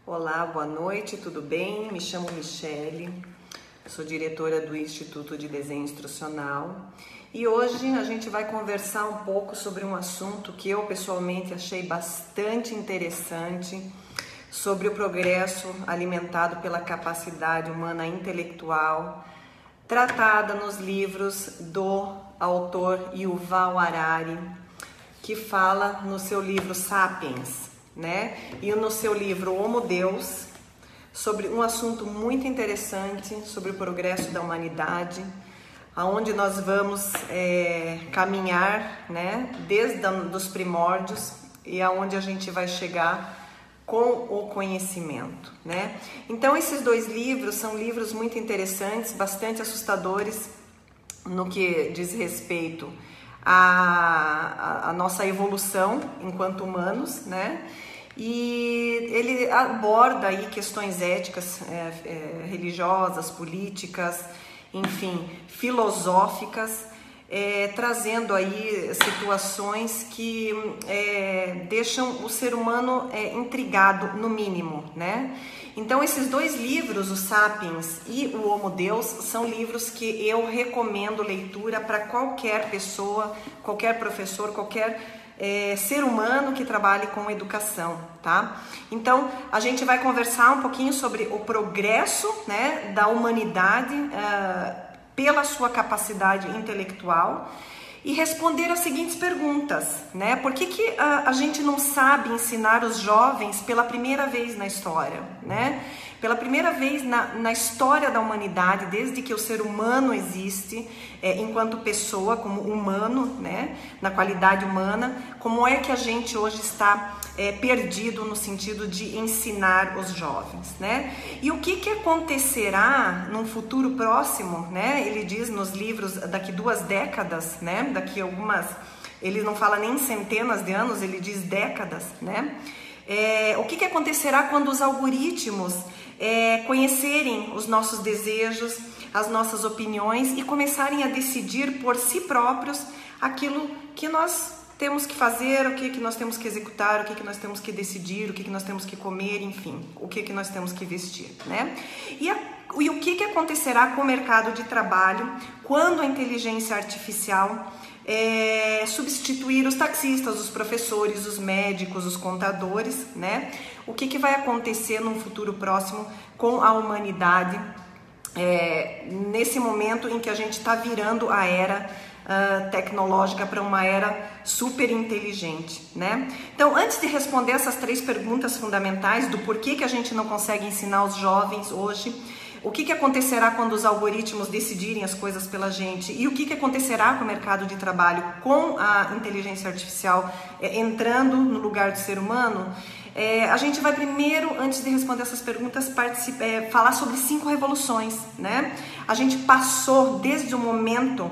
Olá, boa noite, tudo bem? Me chamo Michele, sou diretora do Instituto de Desenho Instrucional e hoje a gente vai conversar um pouco sobre um assunto que eu pessoalmente achei bastante interessante, sobre o progresso alimentado pela capacidade humana intelectual, tratada nos livros do autor Yuval Harari, que fala no seu livro Sapiens, né? E no seu livro Homo Deus, sobre um assunto muito interessante sobre o progresso da humanidade, aonde nós vamos caminhar, né? Desde os primórdios e aonde a gente vai chegar com o conhecimento, né? Então esses dois livros são livros muito interessantes, bastante assustadores no que diz respeito a nossa evolução enquanto humanos, né? E ele aborda aí questões éticas, religiosas, políticas, enfim, filosóficas, trazendo aí situações que deixam o ser humano intrigado, no mínimo, né? Então esses dois livros, o Sapiens e o Homo Deus, são livros que eu recomendo leitura para qualquer pessoa, qualquer professor, qualquer ser humano que trabalhe com educação, tá? Então a gente vai conversar um pouquinho sobre o progresso, né, da humanidade pela sua capacidade intelectual e responder as seguintes perguntas, né? Por que a gente não sabe ensinar os jovens pela primeira vez na história, né? Pela primeira vez na história da humanidade, desde que o ser humano existe, enquanto pessoa, como humano, né? Na qualidade humana, como é que a gente hoje está perdido no sentido de ensinar os jovens, né? E o que acontecerá num futuro próximo, né? Ele diz nos livros daqui 2 décadas, né? Daqui algumas, ele não fala nem centenas de anos, ele diz décadas, né? O que acontecerá quando os algoritmos conhecerem os nossos desejos, as nossas opiniões e começarem a decidir por si próprios aquilo que nós temos que fazer, o que nós temos que executar, o que nós temos que decidir, o que nós temos que comer, enfim, o que nós temos que vestir, né? E o que acontecerá com o mercado de trabalho quando a inteligência artificial substituir os taxistas, os professores, os médicos, os contadores, né? O que vai acontecer num futuro próximo com a humanidade nesse momento em que a gente está virando a era tecnológica para uma era super inteligente, né? Então, antes de responder essas 3 perguntas fundamentais do porquê que a gente não consegue ensinar os jovens hoje, o que acontecerá quando os algoritmos decidirem as coisas pela gente e o que acontecerá com o mercado de trabalho com a inteligência artificial entrando no lugar do ser humano, a gente vai primeiro, antes de responder essas perguntas, falar sobre 5 revoluções, né? A gente passou desde o momento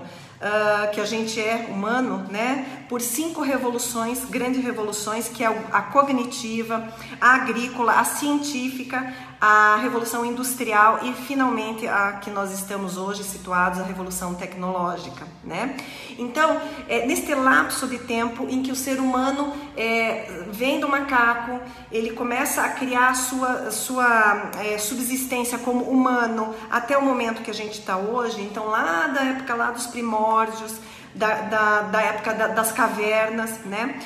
que a gente é humano, né, por 5 revoluções, grandes revoluções, que é a cognitiva, a agrícola, a científica, a revolução industrial e finalmente a que nós estamos hoje situados, a revolução tecnológica, né? Então, neste lapso de tempo em que o ser humano vem do macaco, ele começa a criar a sua subsistência como humano até o momento que a gente está hoje, então lá da época lá dos primórdios, da época das cavernas, né?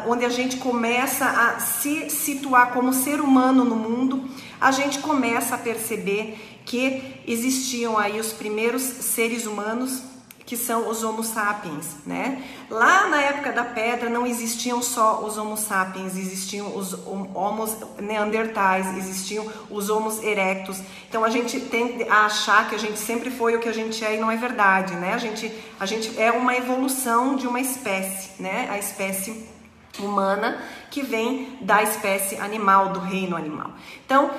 Onde a gente começa a se situar como ser humano no mundo, a gente começa a perceber que existiam aí os primeiros seres humanos, que são os Homo sapiens, né? Lá na época da pedra não existiam só os Homo sapiens, existiam os Homos neandertais, existiam os Homos erectus. Então a gente tende a achar que a gente sempre foi o que a gente é e não é verdade, né? A gente é uma evolução de uma espécie, né? A espécie humana que vem da espécie animal, do reino animal. Então,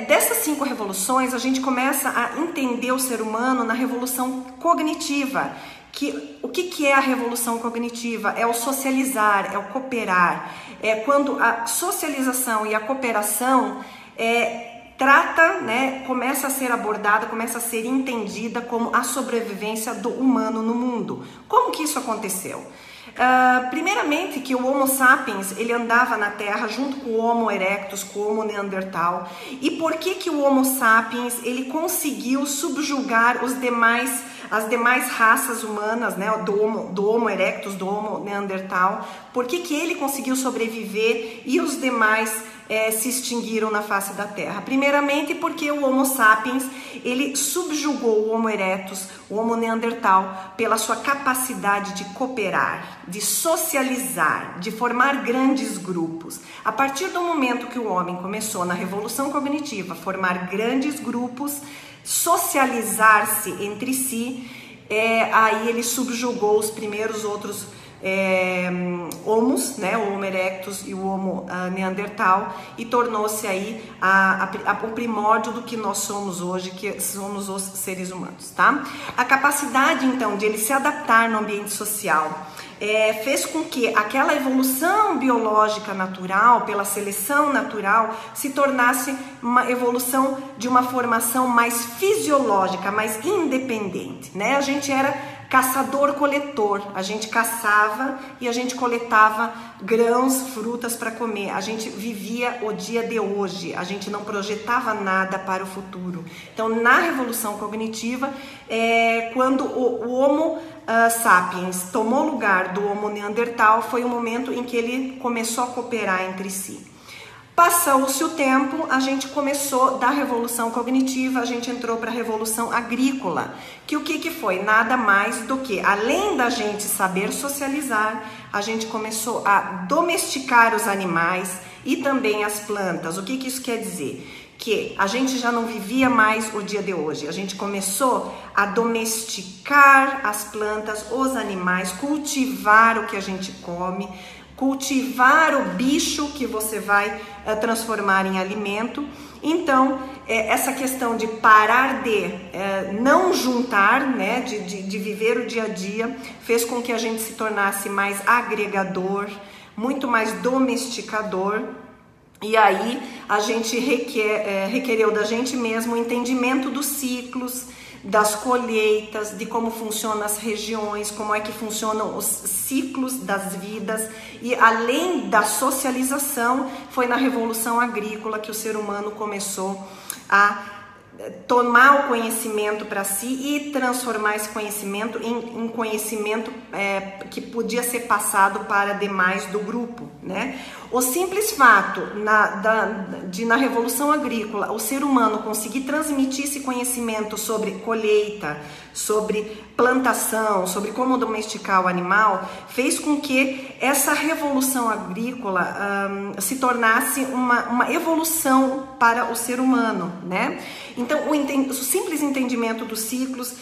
dessas 5 revoluções, a gente começa a entender o ser humano na revolução cognitiva. O que é a revolução cognitiva? É o socializar, é o cooperar. É quando a socialização e a cooperação trata, né, começa a ser abordada, começa a ser entendida como a sobrevivência do humano no mundo. Como que isso aconteceu? Primeiramente que o Homo sapiens, ele andava na Terra junto com o Homo erectus, com o Homo neandertal. E por que o Homo sapiens, ele conseguiu subjugar as demais raças humanas, né, do Homo erectus, do Homo neandertal? Por que ele conseguiu sobreviver e os demais se extinguiram na face da Terra? Primeiramente porque o Homo sapiens, ele subjugou o Homo erectus, o Homo neandertal, pela sua capacidade de cooperar, de socializar, de formar grandes grupos. A partir do momento que o homem começou na revolução cognitiva a formar grandes grupos, socializar-se entre si, aí ele subjugou os primeiros outros homos, né, o Homo erectus e o Homo neandertal, e tornou-se aí o primórdio do que nós somos hoje, que somos os seres humanos, tá? A capacidade, então, de ele se adaptar no ambiente social fez com que aquela evolução biológica natural, pela seleção natural, se tornasse uma evolução de uma formação mais fisiológica, mais independente, né? A gente era caçador-coletor, a gente caçava e a gente coletava grãos, frutas para comer. A gente vivia o dia de hoje, a gente não projetava nada para o futuro. Então, na revolução cognitiva, quando o Homo sapiens tomou lugar do Homo neandertal, foi o momento em que ele começou a cooperar entre si. Passou-se o tempo, a gente começou da revolução cognitiva, a gente entrou para a revolução agrícola, que o que foi? Nada mais do que, além da gente saber socializar, a gente começou a domesticar os animais e também as plantas. O que isso quer dizer? Que a gente já não vivia mais o dia de hoje, a gente começou a domesticar as plantas, os animais, cultivar o que a gente come, cultivar o bicho que você vai transformar em alimento. Então, essa questão de parar de não juntar, né, de viver o dia a dia, fez com que a gente se tornasse mais agregador, muito mais domesticador. E aí a gente requereu da gente mesmo o entendimento dos ciclos, das colheitas, de como funcionam as regiões, como é que funcionam os ciclos das vidas. E além da socialização, foi na revolução agrícola que o ser humano começou a tomar o conhecimento para si e transformar esse conhecimento em conhecimento que podia ser passado para demais do grupo, né? O simples fato na Revolução Agrícola o ser humano conseguir transmitir esse conhecimento sobre colheita, sobre plantação, sobre como domesticar o animal, fez com que essa Revolução Agrícola se tornasse uma evolução para o ser humano, né? Então, o simples entendimento dos ciclos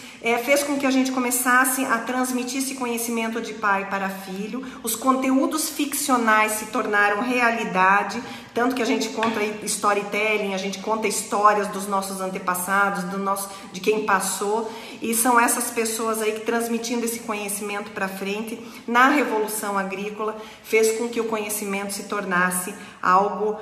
fez com que a gente começasse a transmitir esse conhecimento de pai para filho. Os conteúdos ficcionais se tornaram realidade, tanto que a gente conta storytelling, a gente conta histórias dos nossos antepassados, de quem passou, e são essas pessoas aí que, transmitindo esse conhecimento para frente, na Revolução Agrícola, fez com que o conhecimento se tornasse algo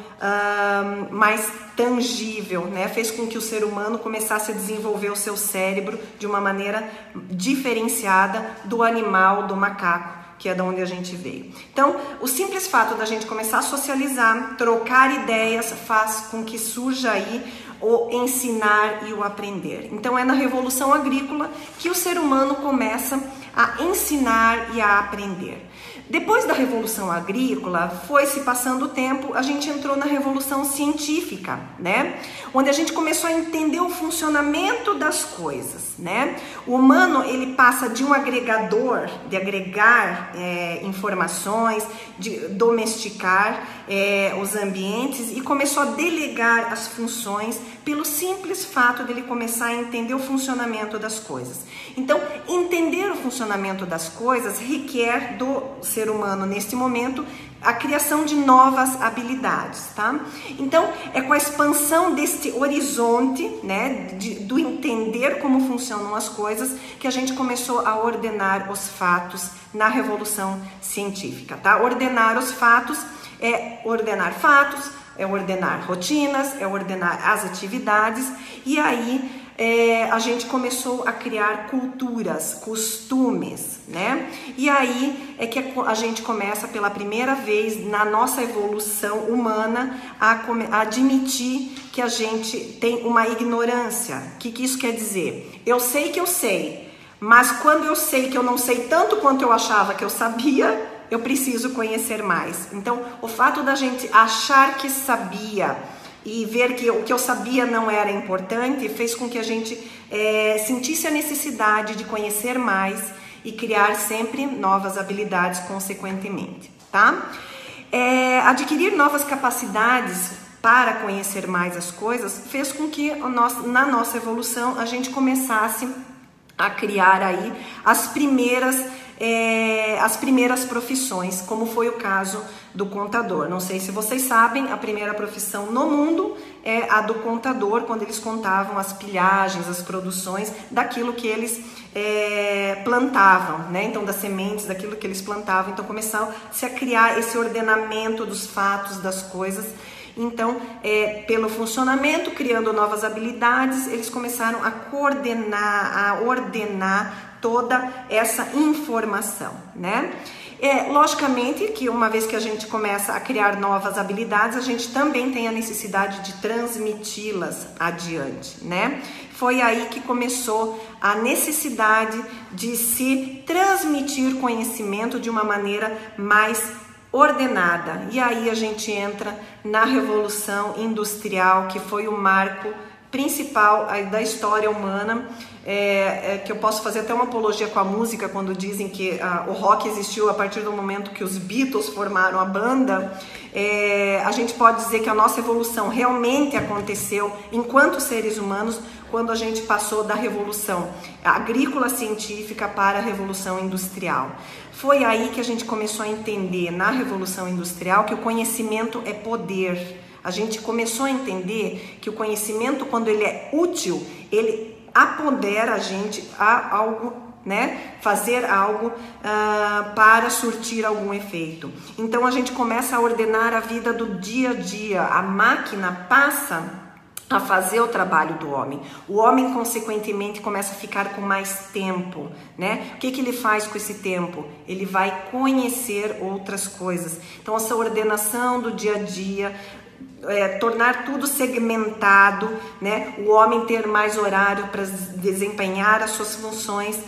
mais tangível, né? Fez com que o ser humano começasse a desenvolver o seu cérebro de uma maneira diferenciada do animal, do macaco, que é da onde a gente veio. Então, o simples fato da gente começar a socializar, trocar ideias, faz com que surja aí o ensinar e o aprender. Então, é na Revolução Agrícola que o ser humano começa a ensinar e a aprender. Depois da Revolução Agrícola, foi se passando o tempo, a gente entrou na Revolução Científica, né? Onde a gente começou a entender o funcionamento das coisas, né? O humano, ele passa de um agregador, de agregar informações, de domesticar os ambientes, e começou a delegar as funções pelo simples fato dele começar a entender o funcionamento das coisas. Então, entender o funcionamento das coisas requer do ser humano, neste momento, a criação de novas habilidades, tá? Então, é com a expansão deste horizonte, né, do entender como funcionam as coisas, que a gente começou a ordenar os fatos na Revolução Científica, tá? Ordenar os fatos é ordenar fatos, é ordenar rotinas, é ordenar as atividades, e aí a gente começou a criar culturas, costumes, né? E aí é que a gente começa pela primeira vez na nossa evolução humana a admitir que a gente tem uma ignorância. O que isso quer dizer? Eu sei que eu sei, mas quando eu sei que eu não sei tanto quanto eu achava que eu sabia, eu preciso conhecer mais. Então, o fato da gente achar que sabia e ver que o que eu sabia não era importante fez com que a gente sentisse a necessidade de conhecer mais e criar sempre novas habilidades consequentemente, tá? Adquirir novas capacidades para conhecer mais as coisas fez com que na nossa evolução a gente começasse a criar aí as primeiras profissões, como foi o caso do contador. Não sei se vocês sabem, a primeira profissão no mundo é a do contador, quando eles contavam as pilhagens, as produções daquilo que eles plantavam, né? Então, das sementes, daquilo que eles plantavam. Então, começaram-se a criar esse ordenamento dos fatos, das coisas. Então, pelo funcionamento, criando novas habilidades, eles começaram a coordenar, a ordenar toda essa informação, né? Logicamente que uma vez que a gente começa a criar novas habilidades, a gente também tem a necessidade de transmiti-las adiante, né? Foi aí que começou a necessidade de se transmitir conhecimento de uma maneira mais ordenada. E aí a gente entra na Revolução Industrial, que foi o marco principal da história humana, que eu posso fazer até uma apologia com a música quando dizem que o rock existiu a partir do momento que os Beatles formaram a banda. A gente pode dizer que a nossa evolução realmente aconteceu enquanto seres humanos quando a gente passou da revolução agrícola científica para a revolução industrial. Foi aí que a gente começou a entender na revolução industrial que o conhecimento é poder. A gente começou a entender que o conhecimento, quando ele é útil, ele apodera a gente a algo, né? Fazer algo para surtir algum efeito. Então a gente começa a ordenar a vida do dia a dia. A máquina passa a fazer o trabalho do homem. O homem, consequentemente, começa a ficar com mais tempo, né? O que ele faz com esse tempo? Ele vai conhecer outras coisas. Então, essa ordenação do dia a dia, tornar tudo segmentado, né? O homem ter mais horário para desempenhar as suas funções,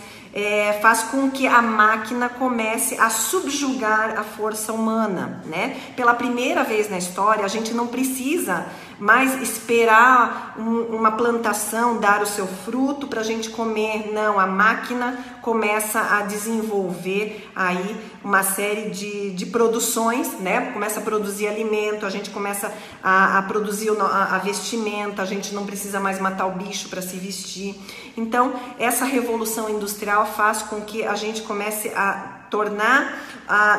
faz com que a máquina comece a subjugar a força humana, né? Pela primeira vez na história, a gente não precisa mais esperar uma plantação dar o seu fruto para a gente comer. Não, a máquina começa a desenvolver aí uma série de produções, né? Começa a produzir alimento, a gente começa a produzir a vestimenta, a gente não precisa mais matar o bicho para se vestir. Então, essa revolução industrial faz com que a gente comece a tornar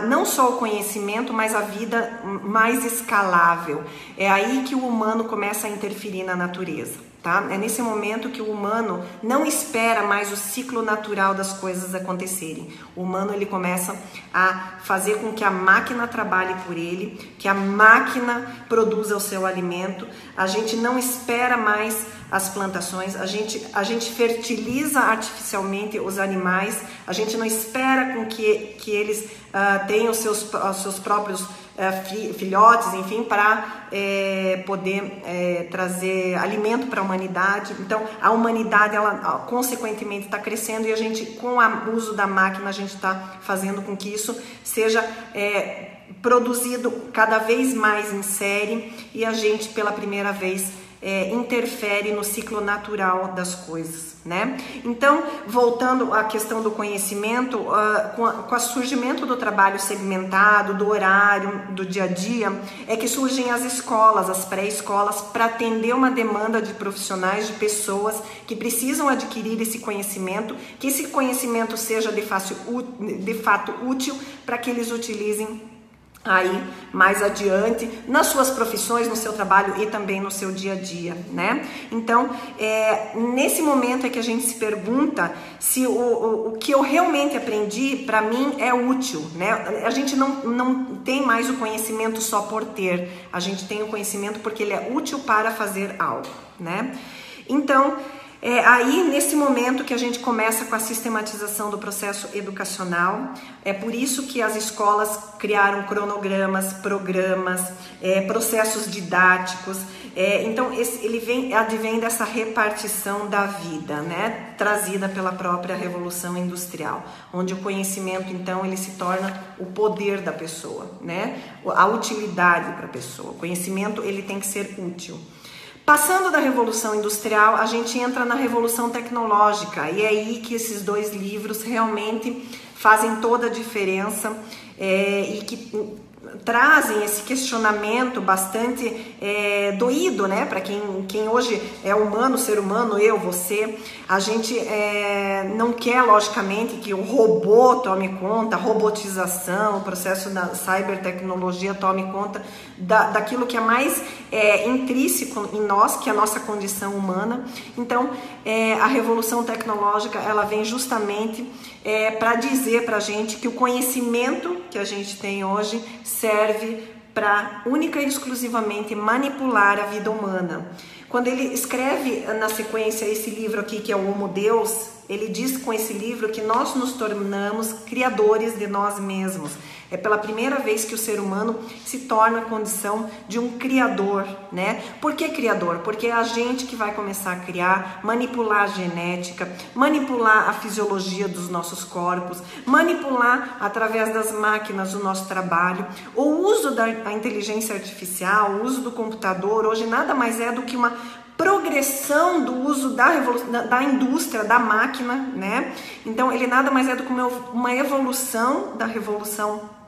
não só o conhecimento, mas a vida mais escalável. É aí que o humano começa a interferir na natureza, tá? É nesse momento que o humano não espera mais o ciclo natural das coisas acontecerem. O humano, ele começa a fazer com que a máquina trabalhe por ele, que a máquina produza o seu alimento. A gente não espera mais as plantações, a gente fertiliza artificialmente os animais, a gente não espera com que eles tenham os seus próprios filhotes, enfim, para poder trazer alimento para a humanidade. Então, a humanidade, ela consequentemente está crescendo, e a gente, com o uso da máquina, a gente está fazendo com que isso seja produzido cada vez mais em série, e a gente, pela primeira vez, interfere no ciclo natural das coisas, né? Então, voltando à questão do conhecimento, com o surgimento do trabalho segmentado, do horário, do dia a dia, é que surgem as escolas, as pré-escolas, para atender uma demanda de profissionais, de pessoas que precisam adquirir esse conhecimento, que esse conhecimento seja de fato útil para que eles utilizem aí mais adiante nas suas profissões, no seu trabalho e também no seu dia a dia, né? Então, nesse momento é que a gente se pergunta se o que eu realmente aprendi para mim é útil, né? A gente não tem mais o conhecimento só por ter, a gente tem o conhecimento porque ele é útil para fazer algo, né? Então, Aí, nesse momento que a gente começa com a sistematização do processo educacional, é por isso que as escolas criaram cronogramas, programas, processos didáticos. Então, ele advém dessa repartição da vida, né, trazida pela própria Revolução Industrial, onde o conhecimento, então, ele se torna o poder da pessoa, né, a utilidade para a pessoa. O conhecimento, ele tem que ser útil. Passando da Revolução Industrial, a gente entra na Revolução Tecnológica, e é aí que esses dois livros realmente fazem toda a diferença e que trazem esse questionamento bastante doído, né? Para quem hoje é humano, ser humano, eu, você, a gente não quer, logicamente, que o robô tome conta, a robotização, o processo da cybertecnologia tome conta daquilo que é mais intrínseco em nós, que é a nossa condição humana. Então, a revolução tecnológica, ela vem justamente para dizer para a gente que o conhecimento que a gente tem hoje serve para única e exclusivamente manipular a vida humana. Quando ele escreve na sequência esse livro aqui, que é o Homo Deus, ele diz com esse livro que nós nos tornamos criadores de nós mesmos. É pela primeira vez que o ser humano se torna a condição de um criador, né? Por que criador? Porque é a gente que vai começar a criar, manipular a genética, manipular a fisiologia dos nossos corpos, manipular através das máquinas o nosso trabalho. O uso da inteligência artificial, o uso do computador, hoje nada mais é do que uma progressão do uso da indústria, da máquina, né? Então, ele nada mais é do que uma evolução da revolução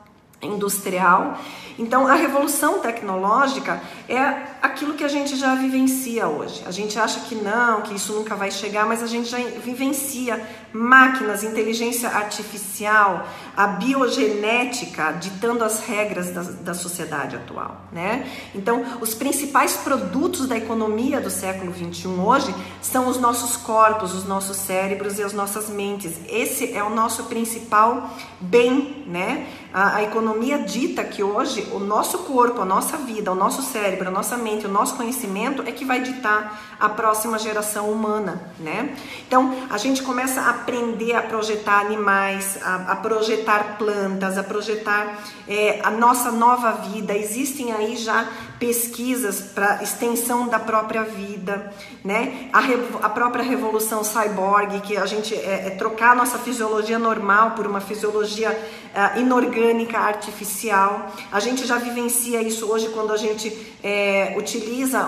industrial. Então, a revolução tecnológica é aquilo que a gente já vivencia hoje. A gente acha que não, que isso nunca vai chegar, mas a gente já vivencia máquinas, inteligência artificial, a biogenética ditando as regras da sociedade atual, né? Então, os principais produtos da economia do século XXI hoje são os nossos corpos, os nossos cérebros e as nossas mentes. Esse é o nosso principal bem, né? A economia dita que hoje o nosso corpo, a nossa vida, o nosso cérebro, a nossa mente, o nosso conhecimento é que vai ditar a próxima geração humana, né? Então, a gente começa a aprender a projetar animais, a projetar plantas, a projetar a nossa nova vida. Existem aí já pesquisas para extensão da própria vida, né? A própria revolução cyborg, que a gente trocar a nossa fisiologia normal por uma fisiologia inorgânica, artificial. A gente já vivencia isso hoje quando a gente utiliza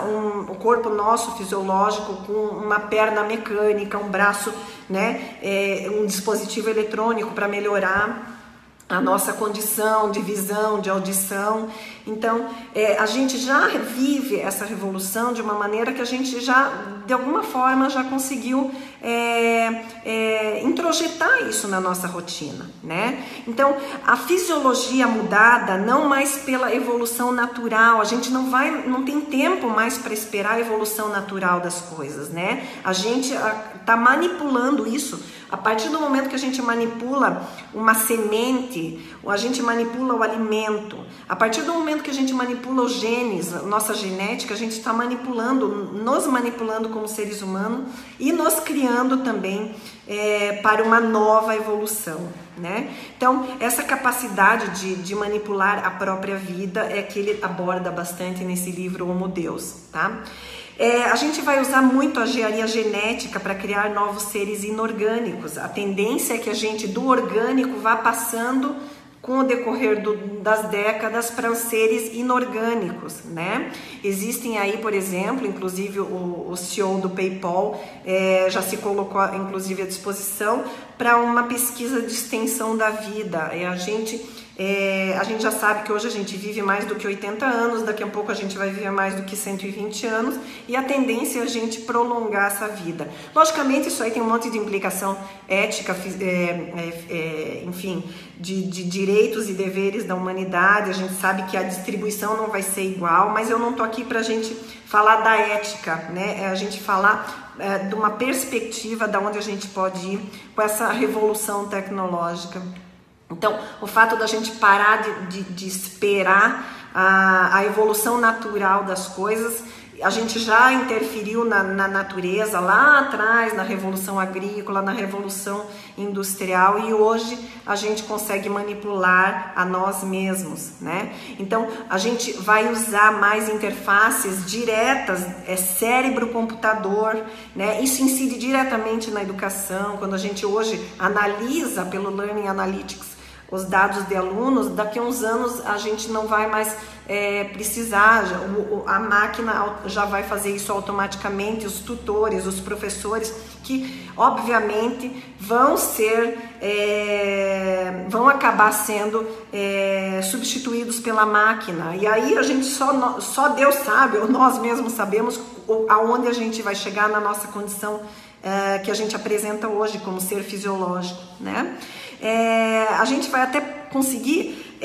o corpo nosso fisiológico com uma perna mecânica, um braço, né? Um dispositivo eletrônico para melhorar a nossa condição de visão, de audição. Então, a gente já vive essa revolução de uma maneira que a gente já, de alguma forma, já conseguiu introjetar isso na nossa rotina, né? Então, a fisiologia mudada, não mais pela evolução natural, a gente não tem tempo mais para esperar a evolução natural das coisas, né? A gente está manipulando isso. A partir do momento que a gente manipula uma semente, a gente manipula o alimento. A partir do momento que a gente manipula os genes, nossa genética, a gente está nos manipulando como seres humanos e nos criando também para uma nova evolução, né? Então, essa capacidade de manipular a própria vida é que ele aborda bastante nesse livro Homo Deus, tá? A gente vai usar muito a engenharia genética para criar novos seres inorgânicos. A tendência é que a gente do orgânico vá passando com o decorrer das décadas para os seres inorgânicos, né? Existem aí, por exemplo, inclusive o CEO do PayPal já se colocou, inclusive, à disposição para uma pesquisa de extensão da vida. A gente já sabe que hoje a gente vive mais do que 80 anos, daqui a pouco a gente vai viver mais do que 120 anos e a tendência é a gente prolongar essa vida. Logicamente, isso aí tem um monte de implicação ética, enfim, de direitos e deveres da humanidade. A gente sabe que a distribuição não vai ser igual, mas eu não estou aqui para a gente falar da ética, né? A gente falar de uma perspectiva de onde a gente pode ir com essa revolução tecnológica. Então, o fato da gente parar de esperar a evolução natural das coisas, a gente já interferiu na natureza lá atrás, na Revolução Agrícola, na Revolução Industrial, e hoje a gente consegue manipular a nós mesmos, né? Então a gente vai usar mais interfaces diretas, cérebro-computador, né? Isso incide diretamente na educação. Quando a gente hoje analisa pelo Learning Analytics os dados de alunos, daqui a uns anos a gente não vai mais precisar, a máquina já vai fazer isso automaticamente, os tutores, os professores, que obviamente vão acabar sendo substituídos pela máquina, e aí a gente só Deus sabe, ou nós mesmos sabemos aonde a gente vai chegar na nossa condição que a gente apresenta hoje como ser fisiológico, né? A gente vai até conseguir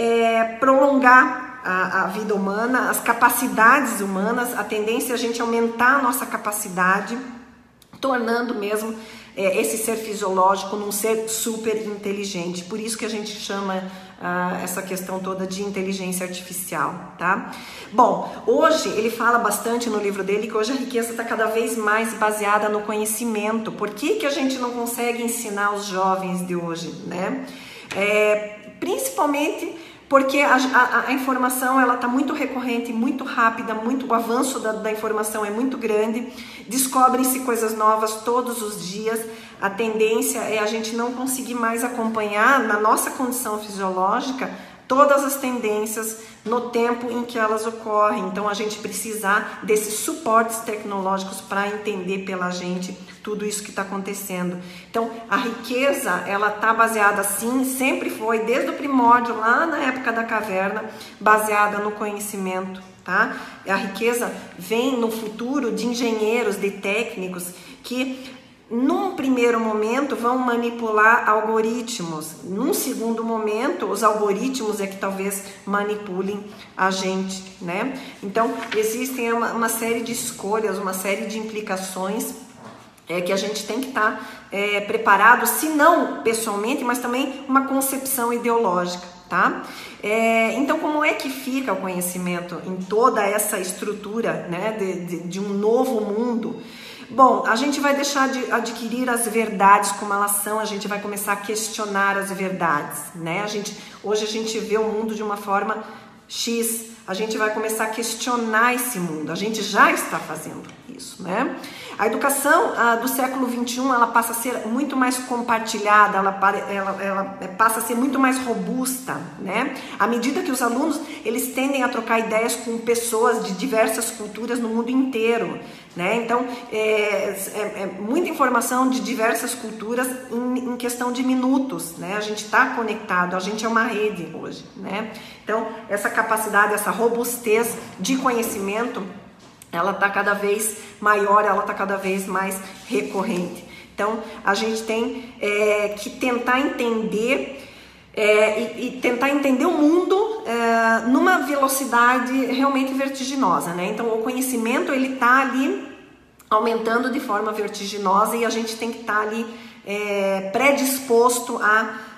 prolongar a vida humana, as capacidades humanas, a tendência é a gente aumentar a nossa capacidade, tornando mesmo esse ser fisiológico num ser super inteligente. Por isso que a gente chama essa questão toda de inteligência artificial, tá? Bom, hoje ele fala bastante no livro dele que hoje a riqueza está cada vez mais baseada no conhecimento. Por que a gente não consegue ensinar os jovens de hoje, né? Principalmente porque a informação ela está muito recorrente, muito rápida, o avanço da informação é muito grande, descobrem-se coisas novas todos os dias. A tendência é a gente não conseguir mais acompanhar na nossa condição fisiológica todas as tendências no tempo em que elas ocorrem. Então a gente precisar desses suportes tecnológicos para entender pela gente tudo isso que está acontecendo. Então a riqueza ela está baseada sim, sempre foi desde o primórdio, lá na época da caverna, baseada no conhecimento, tá? A riqueza vem no futuro de engenheiros, de técnicos que num primeiro momento vão manipular algoritmos, num segundo momento os algoritmos é que talvez manipulem a gente, né? Então existem uma série de escolhas, uma série de implicações que a gente tem que estar preparado, se não pessoalmente, mas também uma concepção ideológica, tá? Então como é que fica o conhecimento em toda essa estrutura, né, de um novo mundo? Bom, a gente vai deixar de adquirir as verdades como elas são, a gente vai começar a questionar as verdades, né? Hoje a gente vê o mundo de uma forma X, a gente vai começar a questionar esse mundo, a gente já está fazendo isso, né? A educação do século XXI, ela passa a ser muito mais compartilhada, ela passa a ser muito mais robusta, né? À medida que os alunos, eles tendem a trocar ideias com pessoas de diversas culturas no mundo inteiro, né? Então, muita informação de diversas culturas em questão de minutos, né? A gente está conectado, a gente é uma rede hoje, né? Então, essa capacidade, essa robustez de conhecimento, ela está cada vez maior, ela está cada vez mais recorrente. Então, a gente tem que tentar entender e tentar entender o mundo numa velocidade realmente vertiginosa, né? Então, o conhecimento ele está ali aumentando de forma vertiginosa e a gente tem que estar ali predisposto a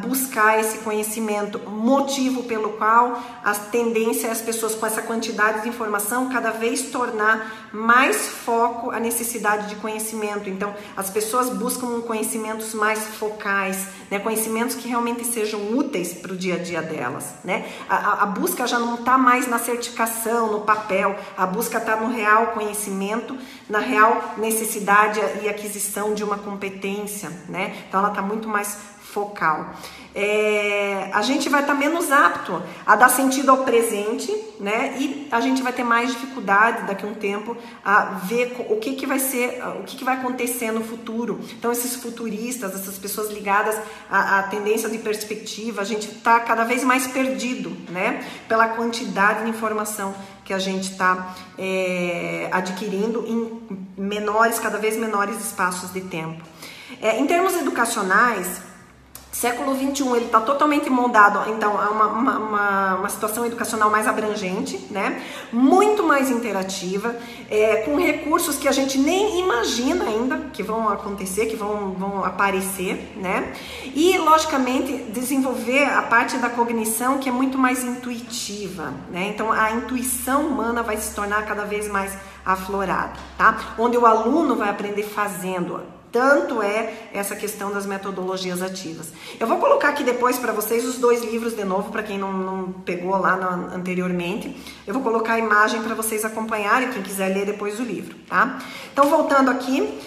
buscar esse conhecimento, motivo pelo qual a tendência é as pessoas com essa quantidade de informação cada vez tornar mais foco a necessidade de conhecimento. Então as pessoas buscam conhecimentos mais focais, né? Conhecimentos que realmente sejam úteis para o dia a dia delas, né? A busca já não está mais na certificação, no papel, a busca está no real conhecimento, na real necessidade e aquisição de uma competência, né? Então ela está muito mais focal. A gente vai estar menos apto a dar sentido ao presente, né? E a gente vai ter mais dificuldade daqui a um tempo a ver o que vai ser, o que vai acontecer no futuro. Então esses futuristas, essas pessoas ligadas à tendência de perspectiva, a gente está cada vez mais perdido, né? Pela quantidade de informação que a gente está adquirindo em cada vez menores espaços de tempo. Em termos educacionais, Século XXI, ele está totalmente moldado, então, a uma situação educacional mais abrangente, né? Muito mais interativa, com recursos que a gente nem imagina ainda que vão acontecer, que vão aparecer, né? E, logicamente, desenvolver a parte da cognição que é muito mais intuitiva, né? Então, a intuição humana vai se tornar cada vez mais aflorada, tá? Onde o aluno vai aprender fazendo. Tanto é essa questão das metodologias ativas. Eu vou colocar aqui depois para vocês os 2 livros de novo, para quem não pegou lá anteriormente. Eu vou colocar a imagem para vocês acompanharem, quem quiser ler depois o livro, tá? Então, voltando aqui,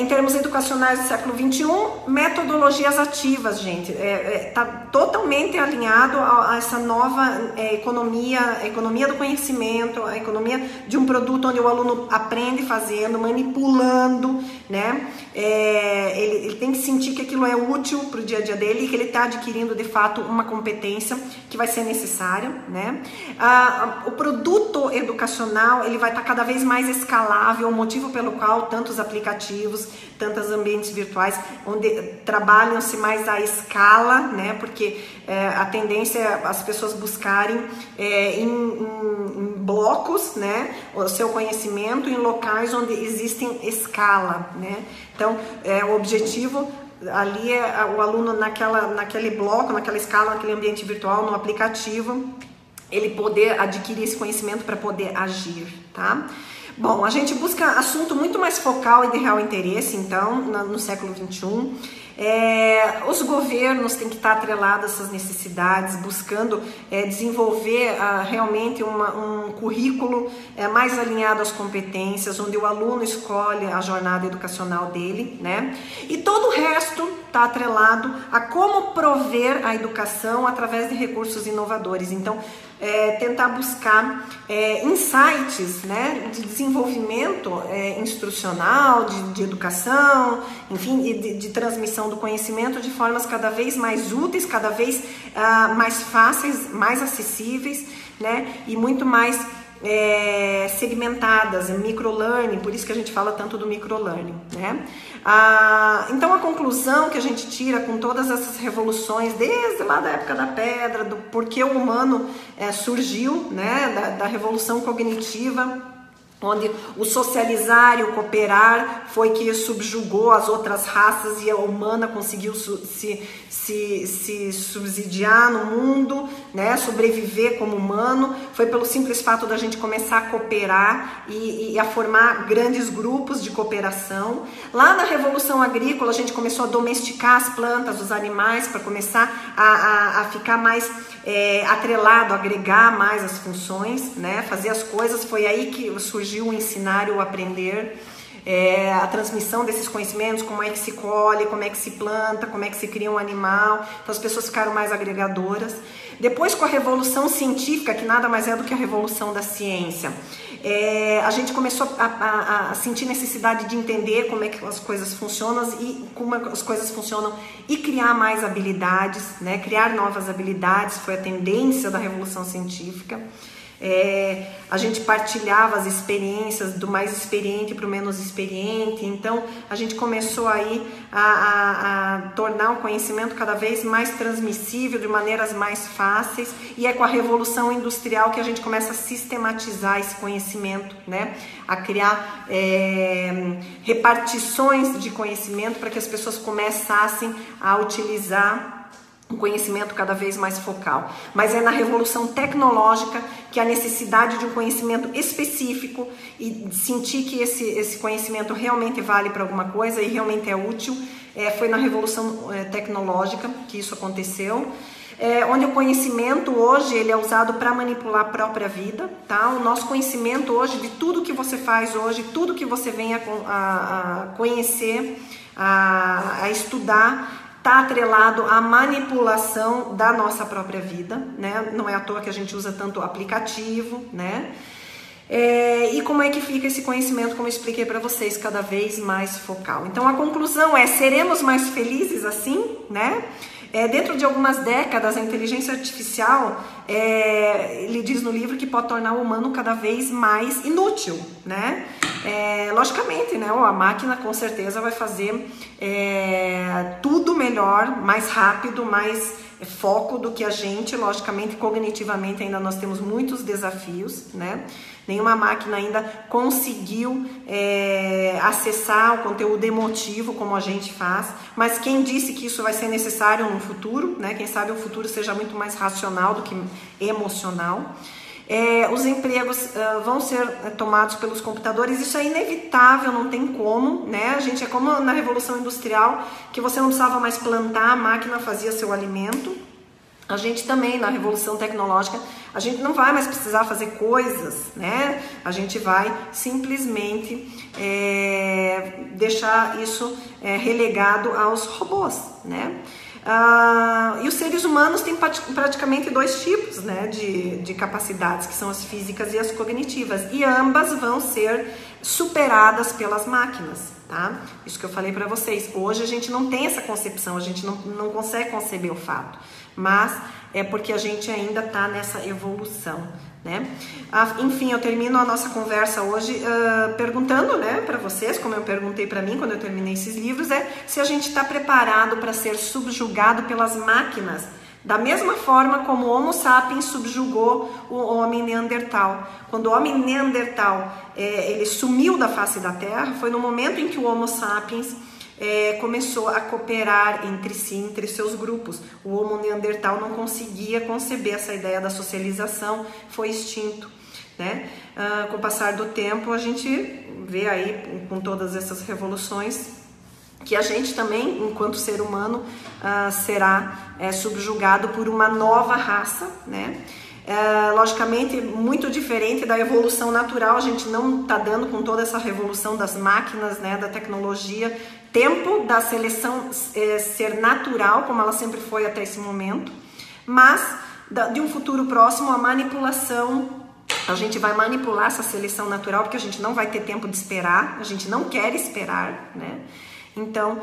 em termos educacionais do século XXI, metodologias ativas, gente, está totalmente alinhado a essa nova economia, a economia do conhecimento, a economia de um produto onde o aluno aprende fazendo, manipulando, né? Ele tem que sentir que aquilo é útil para o dia a dia dele e que ele está adquirindo de fato uma competência que vai ser necessária, né? O produto educacional, ele vai estar cada vez mais escalável, o motivo pelo qual tantos aplicativos, tantos ambientes virtuais onde trabalham-se mais à escala, né? Porque a tendência é as pessoas buscarem em blocos, né? O seu conhecimento em locais onde existem escala, né? Então, o objetivo ali é o aluno naquele bloco, naquela escala, naquele ambiente virtual, no aplicativo, ele poder adquirir esse conhecimento para poder agir, tá? Bom, a gente busca assunto muito mais focal e de real interesse, então, no século XXI. Os governos têm que estar atrelados a essas necessidades, buscando desenvolver realmente um currículo mais alinhado às competências, onde o aluno escolhe a jornada educacional dele, né? E todo o resto está atrelado a como prover a educação através de recursos inovadores. Então, tentar buscar insights, né, de desenvolvimento instrucional, de educação, enfim, e de transmissão do conhecimento de formas cada vez mais úteis, cada vez mais fáceis, mais acessíveis, né, e muito mais segmentadas, microlearning, por isso que a gente fala tanto do microlearning, né? Então a conclusão que a gente tira com todas essas revoluções, desde lá da época da pedra, do porquê o humano surgiu, né? Da revolução cognitiva, onde o socializar e o cooperar foi que subjugou as outras raças e a humana conseguiu se subsidiar no mundo, né, sobreviver como humano, foi pelo simples fato da gente começar a cooperar e a formar grandes grupos de cooperação. Lá na Revolução Agrícola a gente começou a domesticar as plantas, os animais, para começar a ficar mais atrelado, agregar mais as funções, né, fazer as coisas. Foi aí que surgiu o ensinar e o aprender. A transmissão desses conhecimentos, como é que se colhe, como é que se planta, como é que se cria um animal. Então as pessoas ficaram mais agregadoras. Depois, com a revolução científica, que nada mais é do que a revolução da ciência, a gente começou a sentir necessidade de entender como é que as coisas funcionam e criar mais habilidades, né? Criar novas habilidades, foi a tendência da revolução científica. A gente partilhava as experiências do mais experiente para o menos experiente, então a gente começou aí a tornar o conhecimento cada vez mais transmissível, de maneiras mais fáceis, e é com a revolução industrial que a gente começa a sistematizar esse conhecimento, né? A criar repartições de conhecimento para que as pessoas começassem a utilizar um conhecimento cada vez mais focal. Mas é na revolução tecnológica que a necessidade de um conhecimento específico e sentir que esse conhecimento realmente vale para alguma coisa e realmente é útil, foi na revolução tecnológica que isso aconteceu. Onde o conhecimento hoje ele é usado para manipular a própria vida, tá? O nosso conhecimento hoje, de tudo que você faz hoje, tudo que você vem a conhecer, a estudar, está atrelado à manipulação da nossa própria vida, né? Não é à toa que a gente usa tanto aplicativo, né? E como é que fica esse conhecimento, como eu expliquei para vocês, cada vez mais focal. Então a conclusão é: seremos mais felizes assim, né? Dentro de algumas décadas, a inteligência artificial, ele diz no livro que pode tornar o humano cada vez mais inútil, né? Logicamente, né? A máquina com certeza vai fazer tudo melhor, mais rápido, mais foco do que a gente. Logicamente, cognitivamente ainda nós temos muitos desafios, né? Nenhuma máquina ainda conseguiu acessar o conteúdo emotivo como a gente faz, mas quem disse que isso vai ser necessário no futuro, né? Quem sabe o futuro seja muito mais racional do que emocional. Os empregos vão ser tomados pelos computadores, isso é inevitável, não tem como, né? A gente é como na Revolução Industrial, que você não precisava mais plantar, a máquina fazia seu alimento. A gente também, na Revolução Tecnológica, a gente não vai mais precisar fazer coisas, né? A gente vai simplesmente deixar isso relegado aos robôs, né? E os seres humanos têm praticamente dois tipos, né, de capacidades, que são as físicas e as cognitivas, e ambas vão ser superadas pelas máquinas, tá? Isso que eu falei para vocês. Hoje a gente não tem essa concepção, a gente não consegue conceber o fato, mas é porque a gente ainda está nessa evolução, né? Enfim, eu termino a nossa conversa hoje perguntando, né, para vocês, como eu perguntei para mim quando eu terminei esses livros, se a gente está preparado para ser subjugado pelas máquinas, da mesma forma como o Homo sapiens subjugou o homem Neandertal. Quando o homem Neandertal ele sumiu da face da Terra, foi no momento em que o Homo sapiens começou a cooperar entre si, entre seus grupos. O Homo Neandertal não conseguia conceber essa ideia da socialização, foi extinto, né? Com o passar do tempo, a gente vê aí, com todas essas revoluções, que a gente também, enquanto ser humano, será subjugado por uma nova raça, né? Logicamente, muito diferente da evolução natural. A gente não está dando, com toda essa revolução das máquinas, né, da tecnologia, tempo da seleção ser natural, como ela sempre foi até esse momento, mas de um futuro próximo, a manipulação, a gente vai manipular essa seleção natural, porque a gente não vai ter tempo de esperar, a gente não quer esperar, né? Então,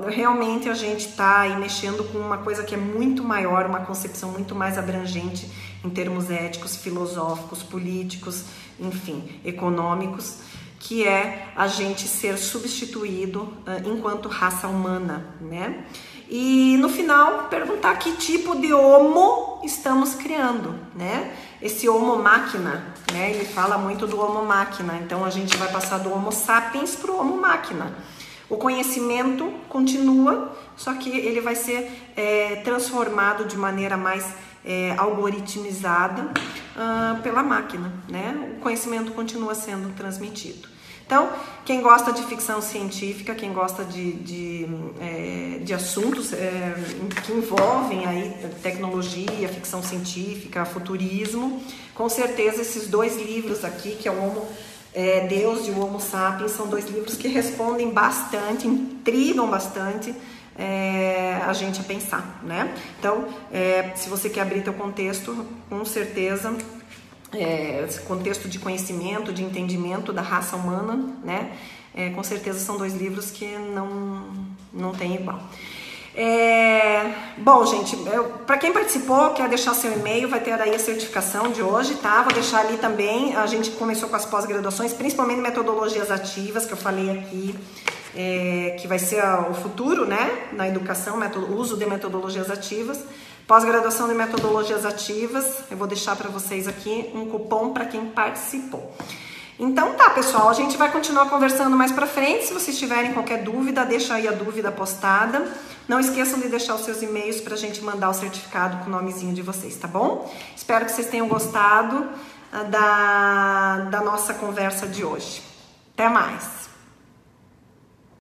realmente a gente está aí mexendo com uma coisa que é muito maior, uma concepção muito mais abrangente em termos éticos, filosóficos, políticos, enfim, econômicos, que é a gente ser substituído enquanto raça humana, né? E no final perguntar que tipo de homo estamos criando, né? Esse homo máquina, né? Ele fala muito do homo máquina, então a gente vai passar do homo sapiens para o homo máquina. O conhecimento continua, só que ele vai ser transformado de maneira mais algoritmizada pela máquina, né? O conhecimento continua sendo transmitido. Então, quem gosta de ficção científica, quem gosta de assuntos que envolvem aí tecnologia, ficção científica, futurismo, com certeza esses dois livros aqui, que é o Homo Deus e o Homo Sapiens, são dois livros que respondem bastante, intrigam bastante a gente a pensar, né? Então, se você quer abrir teu contexto, com certeza, esse contexto de conhecimento, de entendimento da raça humana, né? Com certeza são dois livros que não tem igual. Bom, gente, para quem participou, quer deixar seu e-mail, vai ter aí a certificação de hoje, tá? Vou deixar ali também. A gente começou com as pós-graduações, principalmente metodologias ativas, que eu falei aqui, que vai ser o futuro, né? Na educação, uso de metodologias ativas. Pós-graduação de metodologias ativas, eu vou deixar para vocês aqui um cupom para quem participou. Então tá, pessoal, a gente vai continuar conversando mais pra frente. Se vocês tiverem qualquer dúvida, deixa aí a dúvida postada. Não esqueçam de deixar os seus e-mails pra gente mandar o certificado com o nomezinho de vocês, tá bom? Espero que vocês tenham gostado da nossa conversa de hoje. Até mais!